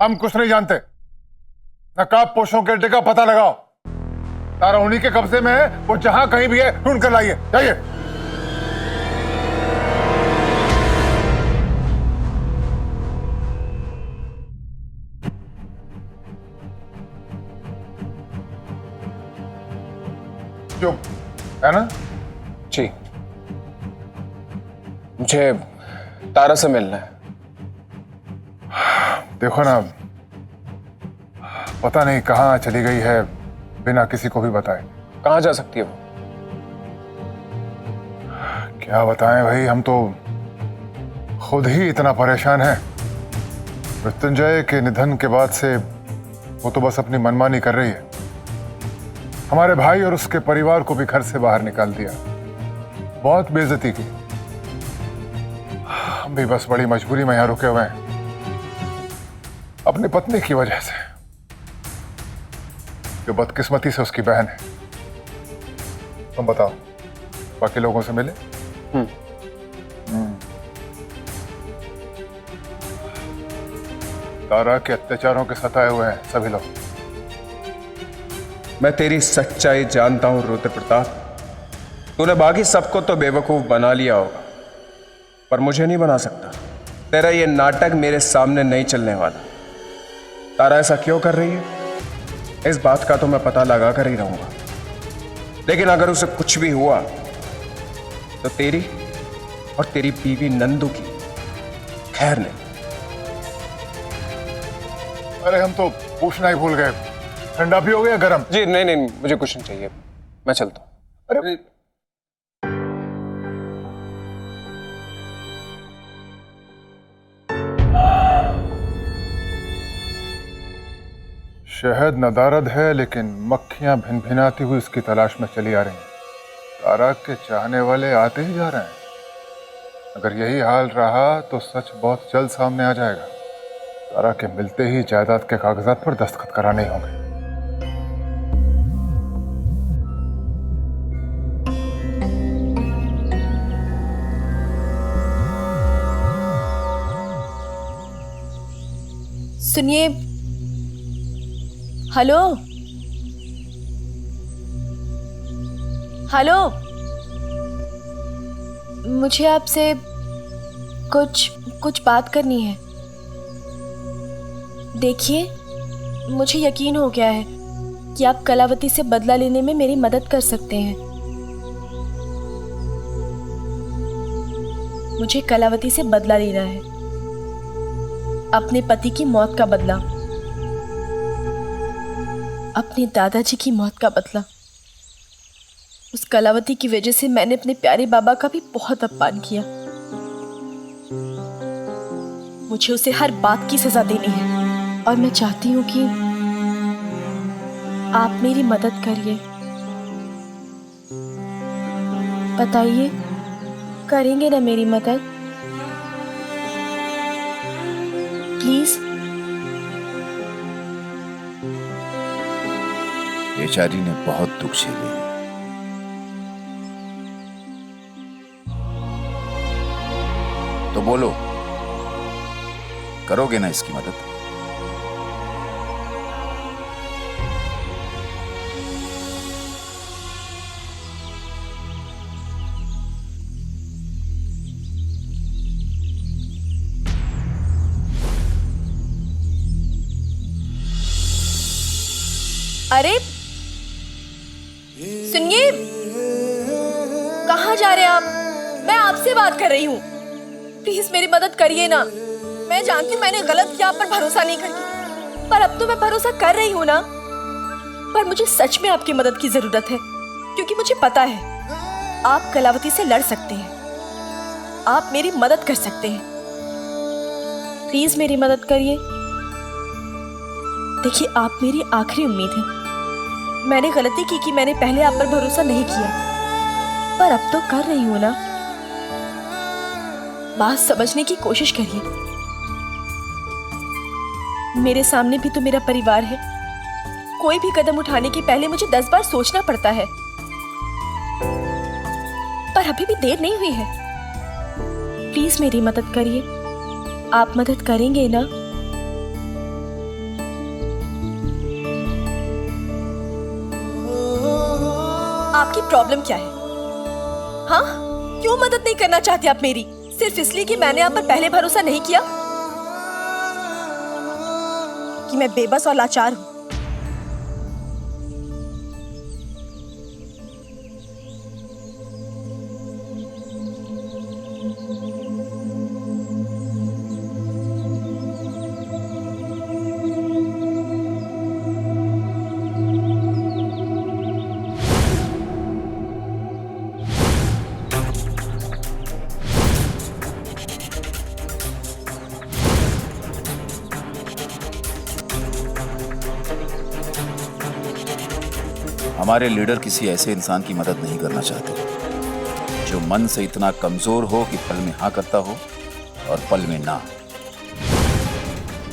हम कुछ नहीं जानते। नकाब पोशों के अड्डे का पता लगाओ। तारा उन्हीं के कब्जे में है, वो जहां कहीं भी है ढूंढ कर लाइए। जाइए। चुप है ना? जी, मुझे तारा से मिलना है। देखो ना, पता नहीं कहाँ चली गई है बिना किसी को भी बताए। कहाँ जा सकती है वो? क्या बताएं भाई, हम तो खुद ही इतना परेशान हैं। मृत्युंजय के निधन के बाद से वो तो बस अपनी मनमानी कर रही है। हमारे भाई और उसके परिवार को भी घर से बाहर निकाल दिया, बहुत बेइज्जती की। हम भी बस बड़ी मजबूरी में यहां रुके हुए हैं, अपनी पत्नी की वजह से, जो बदकिस्मती से उसकी बहन है। तुम बताओ, बाकी लोगों से मिले? तारा के अत्याचारों के सताए हुए हैं सभी लोग। मैं तेरी सच्चाई जानता हूं रुद्र प्रताप। तूने बाकी सबको तो बेवकूफ बना लिया होगा, पर मुझे नहीं बना सकता। तेरा ये नाटक मेरे सामने नहीं चलने वाला। तारा ऐसा क्यों कर रही है, इस बात का तो मैं पता लगा कर ही रहूंगा। लेकिन अगर उसे कुछ भी हुआ तो तेरी और तेरी बीवी नंदू की खैर नहीं। अरे हम तो पूछना ही भूल गए, ठंडा भी हो गया गरम? जी नहीं नहीं, मुझे कुछ नहीं चाहिए, मैं चलता हूं। अरे शहद नदारद है, लेकिन मक्खियां भिनभिनाती हुई उसकी तलाश में चली आ रही हैं। तारा के चाहने वाले आते ही जा रहे हैं। अगर यही हाल रहा तो सच बहुत जल्द सामने आ जाएगा। तारा के मिलते ही जायदाद के कागजात पर दस्तखत कराने ही होंगे। सुनिए, हेलो हेलो, मुझे आपसे कुछ बात करनी है। देखिए, मुझे यकीन हो गया है कि आप कलावती से बदला लेने में मेरी मदद कर सकते हैं। मुझे कलावती से बदला लेना है, अपने पति की मौत का बदला, अपने दादाजी की मौत का बदला। उस कलावती की वजह से मैंने अपने प्यारे बाबा का भी बहुत अपमान किया। मुझे उसे हर बात की सजा देनी है और मैं चाहती हूँ कि आप मेरी मदद करिए। बताइए, करेंगे ना मेरी मदद? प्लीज। बेचारी ने बहुत दुख झेले हैं। तो बोलो, करोगे ना इसकी मदद? अरे सुनिए, कहाँ जा रहे हैं आप? मैं आपसे बात कर रही हूँ, प्लीज मेरी मदद करिए ना। मैं जानती हूँ मैंने गलत किया, आप पर भरोसा नहीं करती, पर अब तो मैं भरोसा कर रही हूँ ना। पर मुझे सच में आपकी मदद की जरूरत है, क्योंकि मुझे पता है आप कलावती से लड़ सकते हैं, आप मेरी मदद कर सकते हैं। प्लीज मेरी मदद करिए। देखिए, आप मेरी आखिरी उम्मीद है। मैंने गलती की कि मैंने पहले आप पर भरोसा नहीं किया, पर अब तो कर रही हूं ना। बात समझने की कोशिश करिए। मेरे सामने भी तो मेरा परिवार है। कोई भी कदम उठाने के पहले मुझे 10 बार सोचना पड़ता है, पर अभी भी देर नहीं हुई है। प्लीज मेरी मदद करिए। आप मदद करेंगे ना? आपकी प्रॉब्लम क्या है? हाँ, क्यों मदद नहीं करना चाहते आप मेरी? सिर्फ इसलिए कि मैंने आप पर पहले भरोसा नहीं किया? कि मैं बेबस और लाचार हूं? हमारे लीडर किसी ऐसे इंसान की मदद नहीं करना चाहते जो मन से इतना कमजोर हो कि पल में हाँ करता हो और पल में ना।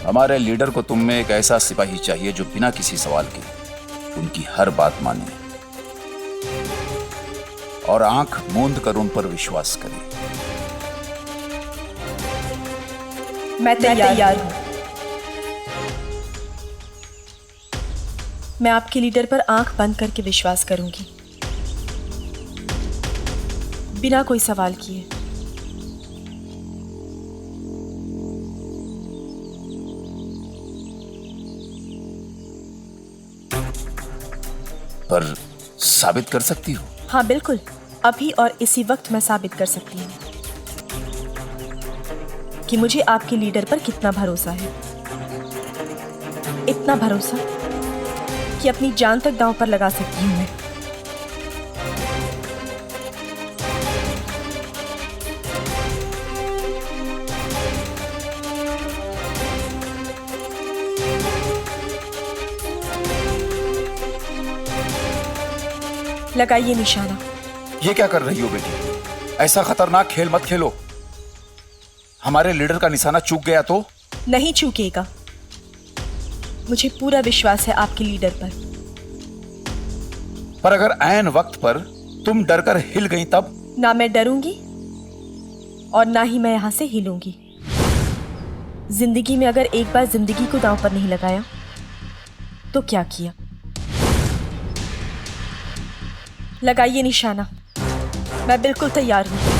हमारे लीडर को तुम में एक ऐसा सिपाही चाहिए जो बिना किसी सवाल के उनकी हर बात माने और आंख मूंद कर उन पर विश्वास करे। मैं तैयार हूं। मैं आपके लीडर पर आंख बंद करके विश्वास करूंगी, बिना कोई सवाल किए। पर साबित कर सकती हो? हाँ बिल्कुल, अभी और इसी वक्त मैं साबित कर सकती हूँ कि मुझे आपके लीडर पर कितना भरोसा है। इतना भरोसा कि अपनी जान तक दांव पर लगा सकती हूँ मैं। लगाइए निशाना। ये क्या कर रही हो बेटी? ऐसा खतरनाक खेल मत खेलो। हमारे लीडर का निशाना चूक गया तो? नहीं चूकेगा। मुझे पूरा विश्वास है आपके लीडर पर अगर ऐन वक्त पर तुम डरकर हिल गई तब? ना मैं डरूंगी और ना ही मैं यहां से हिलूंगी। जिंदगी में अगर एक बार जिंदगी को दांव पर नहीं लगाया तो क्या किया? लगाइए निशाना। मैं बिल्कुल तैयार हूं।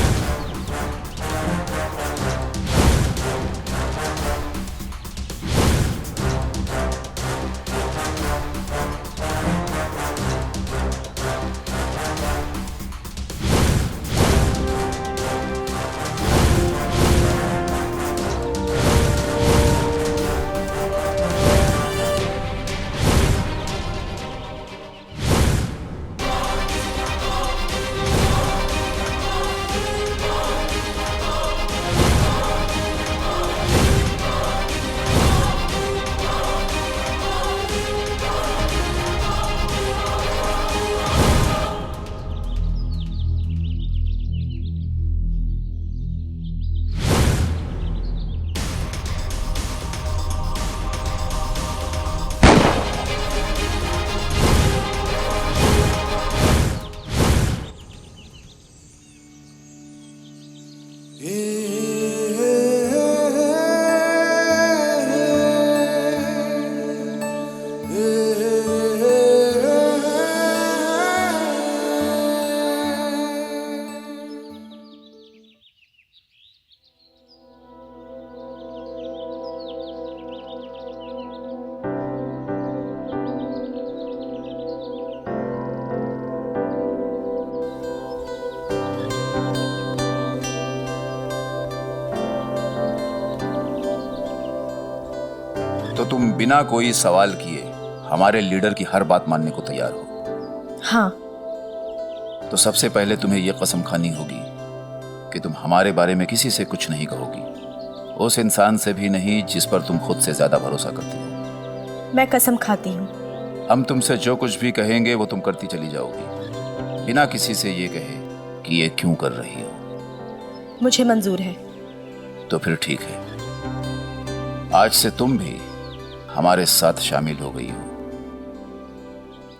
तो तुम बिना कोई सवाल किए हमारे लीडर की हर बात मानने को तैयार हो? हाँ। तो सबसे पहले तुम्हें यह कसम खानी होगी कि तुम हमारे बारे में किसी से कुछ नहीं कहोगी, उस इंसान से भी नहीं जिस पर तुम खुद से ज्यादा भरोसा करती हो। मैं कसम खाती हूँ। हम तुमसे जो कुछ भी कहेंगे वो तुम करती चली जाओगी, बिना किसी से ये कहे कि ये क्यों कर रही हो। मुझे मंजूर है। तो फिर ठीक है, आज से तुम भी हमारे साथ शामिल हो गई हो।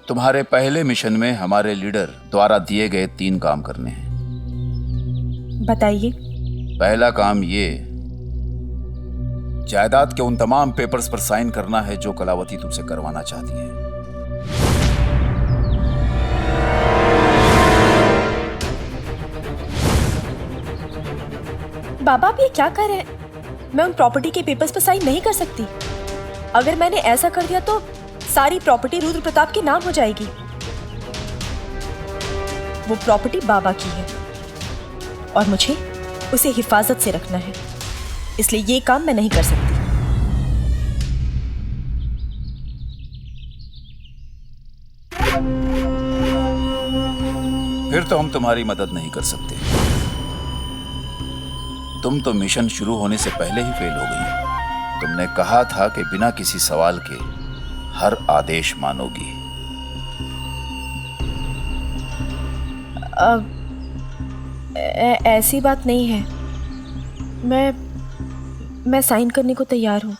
तुम्हारे पहले मिशन में हमारे लीडर द्वारा दिए गए 3 काम करने हैं। बताइए। पहला काम ये, जायदाद के उन तमाम पेपर्स पर साइन करना है जो कलावती तुमसे करवाना चाहती है। बाबा आप ये क्या कर रहे हैं? मैं उन प्रॉपर्टी के पेपर्स पर साइन नहीं कर सकती। अगर मैंने ऐसा कर दिया तो सारी प्रॉपर्टी रुद्र प्रताप के नाम हो जाएगी। वो प्रॉपर्टी बाबा की है और मुझे उसे हिफाजत से रखना है, इसलिए ये काम मैं नहीं कर सकती। फिर तो हम तुम्हारी मदद नहीं कर सकते। तुम तो मिशन शुरू होने से पहले ही फेल हो गई। तुमने कहा था कि बिना किसी सवाल के हर आदेश मानोगी। ऐसी बात नहीं है। मैं साइन करने को तैयार हूँ।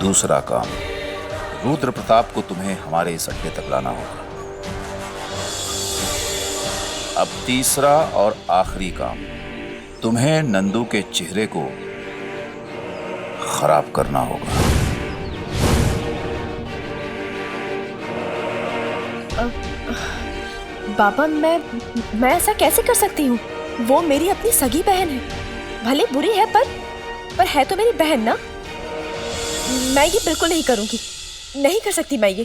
दूसरा काम, रुद्र प्रताप को तुम्हें हमारे इस अड्डे तक लाना होगा। अब तीसरा और आखिरी काम, तुम्हें नंदू के चेहरे को खराब करना होगा। बाबा मैं ऐसा कैसे कर सकती हूँ? वो मेरी अपनी सगी बहन है। भले बुरी है पर है तो मेरी बहन ना। मैं ये बिल्कुल नहीं करूंगी। नहीं कर सकती मैं ये।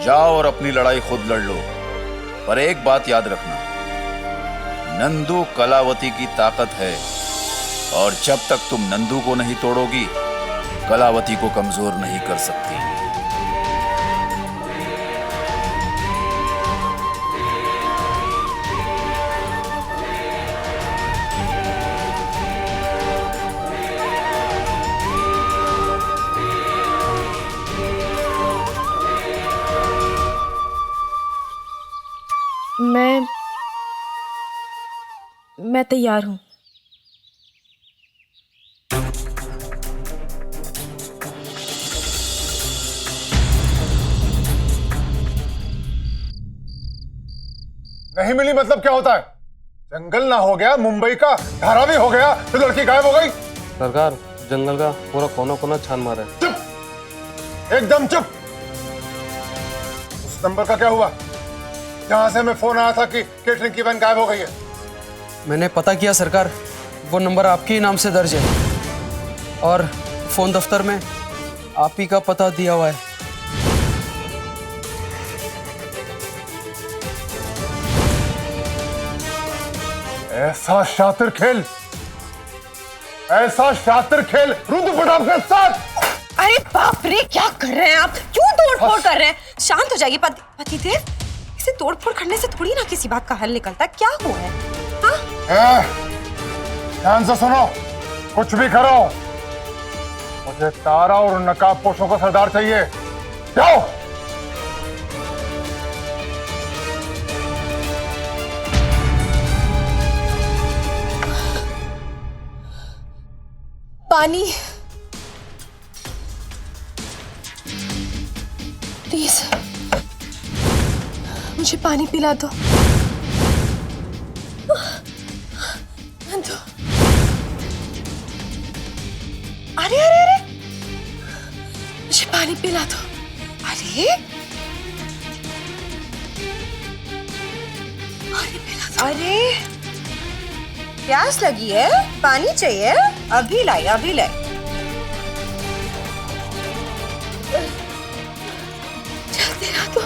जाओ और अपनी लड़ाई खुद लड़ लो, पर एक बात याद रखना, नंदू कलावती की ताकत है और जब तक तुम नंदू को नहीं तोड़ोगी, कलावती को कमजोर नहीं कर सकती। मैं तैयार हूं। नहीं मिली मतलब क्या होता है? जंगल ना हो गया, मुंबई का धारावी हो गया तो लड़की गायब हो गई। सरकार, जंगल का पूरा कोना कोना छान मारा है। चुप, एकदम चुप। उस नंबर का क्या हुआ जहां से हमें फोन आया था कि केटरिंग की वैन गायब हो गई है? मैंने पता किया सरकार, वो नंबर आपके ही नाम से दर्ज है और फोन दफ्तर में आप ही का पता दिया हुआ है। ऐसा शातिर खेल रुद्र प्रताप के साथ। अरे बाप रे, क्या कर रहे हैं आप? क्यों तोड़फोड़ कर रहे हैं? शांत हो जाइए पतिदेव। इसे तोड़फोड़ करने से थोड़ी ना किसी बात का हल निकलता। क्या हुआ है? हाँ? ध्यान से सुनो, कुछ भी करो, मुझे तारा और नकाब पोशों का सरदार चाहिए। जाओ। पानी प्लीज, मुझे पानी पिला दो। अरे अरे अरे, मुझे पानी पिला दो। अरे पानी पिला दो। अरे, प्यास लगी है, पानी चाहिए? अभी लाई, अभी लाई। जल्दी ला दो।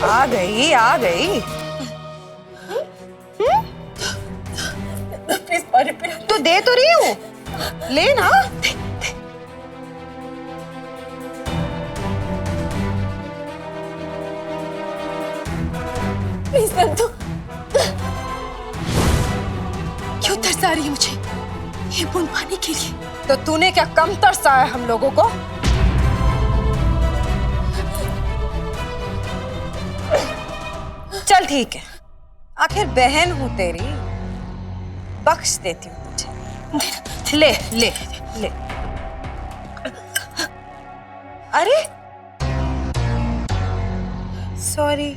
आ गई, आ गई। प्लीज पानी पिला दो। तो दे तो रही हूँ, ले ना। प्लीज नंदू, क्यों तरसा रही है मुझे ये बूंद पानी के लिए? तो तूने क्या कम तरसा है हम लोगों को? चल ठीक है, आखिर बहन हूं तेरी, बख्श देती हूँ तुझे। ले ले। ले। अरे सॉरी,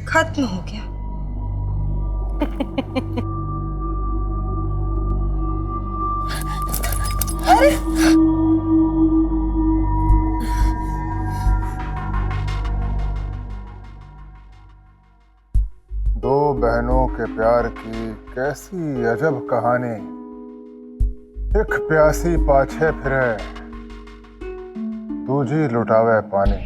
खत्म हो गया। अरे दो बहनों के प्यार की कैसी अजब कहानी। एक प्यासी पाछे फिरे, दूजी लुटावे पानी।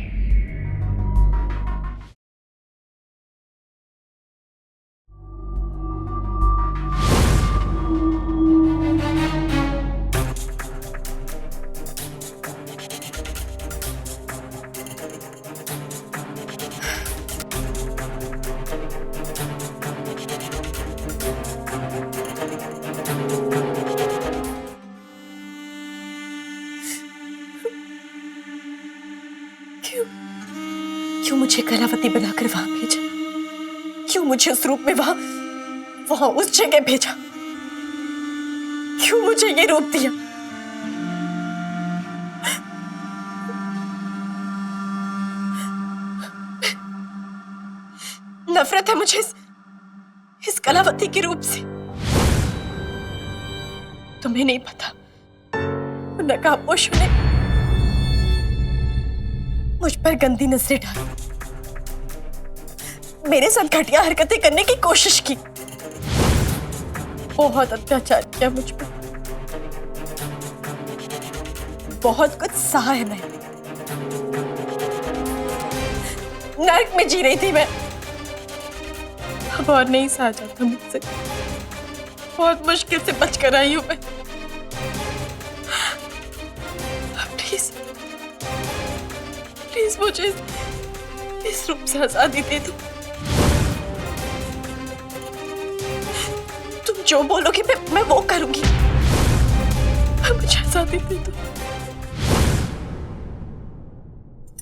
क्यों मुझे कलावती बनाकर वहां भेजा? क्यों मुझे उस रूप में वहां उस जगह भेजा? क्यों मुझे ये रूप दिया? नफरत है मुझे इस कलावती के रूप से। तुम्हें नहीं पता, नकाबपोशों ने मुझ पर गंदी नजरें डाली, मेरे साथ घटिया हरकतें करने की कोशिश की, बहुत अत्याचार किया मुझ पर, बहुत कुछ सहा है मैंने। नर्क में जी रही थी मैं, अब और नहीं सहा जाता मुझसे। बहुत मुश्किल से बच कर आई हूं मैं। प्लीज प्लीज मुझे इस रूप से आजादी दे दो। तुम जो बोलोगे मैं वो करूंगी। मुझे आजादी दे दो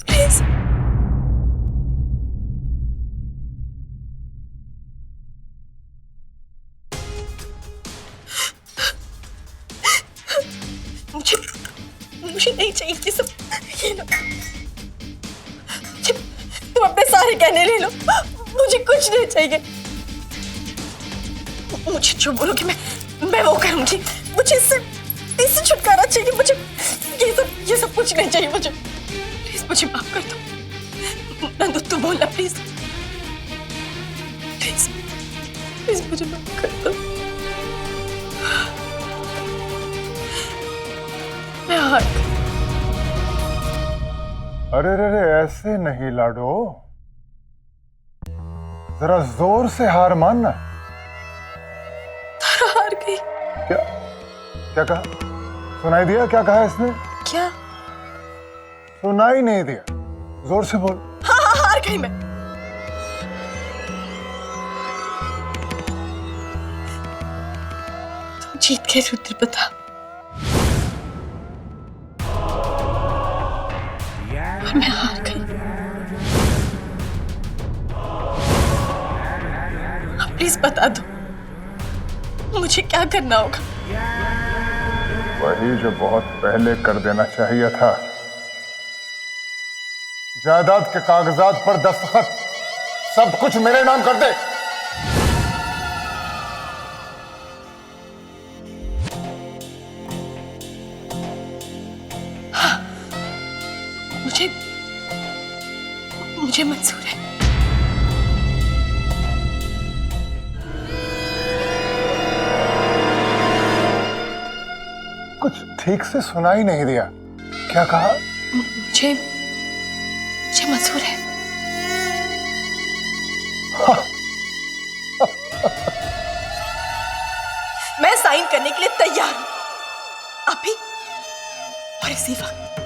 प्लीज। मुझे नहीं चाहिए ये सब। ये लो, तुम अपने सारे गहने ले लो, मुझे कुछ नहीं चाहिए। मुझे जो बोलोगे मैं वो करूंगी। मुझे इससे छुटकारा चाहिए। मुझे ये सब कुछ नहीं चाहिए मुझे। प्लीज मुझे माफ कर दो। नंदू तू बोलना प्लीज प्लीज प्लीज मुझे माफ कर दो। मैं हार गई। अरे रे रे, ऐसे नहीं लाडो, जरा जोर से हार मानना। हार गई। क्या क्या कहा? सुनाई दिया क्या कहा इसने? क्या? सुनाई नहीं दिया, जोर से बोल। हाँ हार गई मैं। तुम जीत गए रुद्र प्रताप। और मैं हार गई। अब प्लीज बता दो मुझे क्या करना होगा। वही जो बहुत पहले कर देना चाहिए था। जायदाद के कागजात पर दस्तखत, सब कुछ मेरे नाम कर दे। हाँ, मुझे मंजूर है। कुछ ठीक से सुनाई नहीं दिया, क्या कहा? मुझे मंजूर है। मैं साइन करने के लिए तैयार हूं, अभी और इसी वक्त।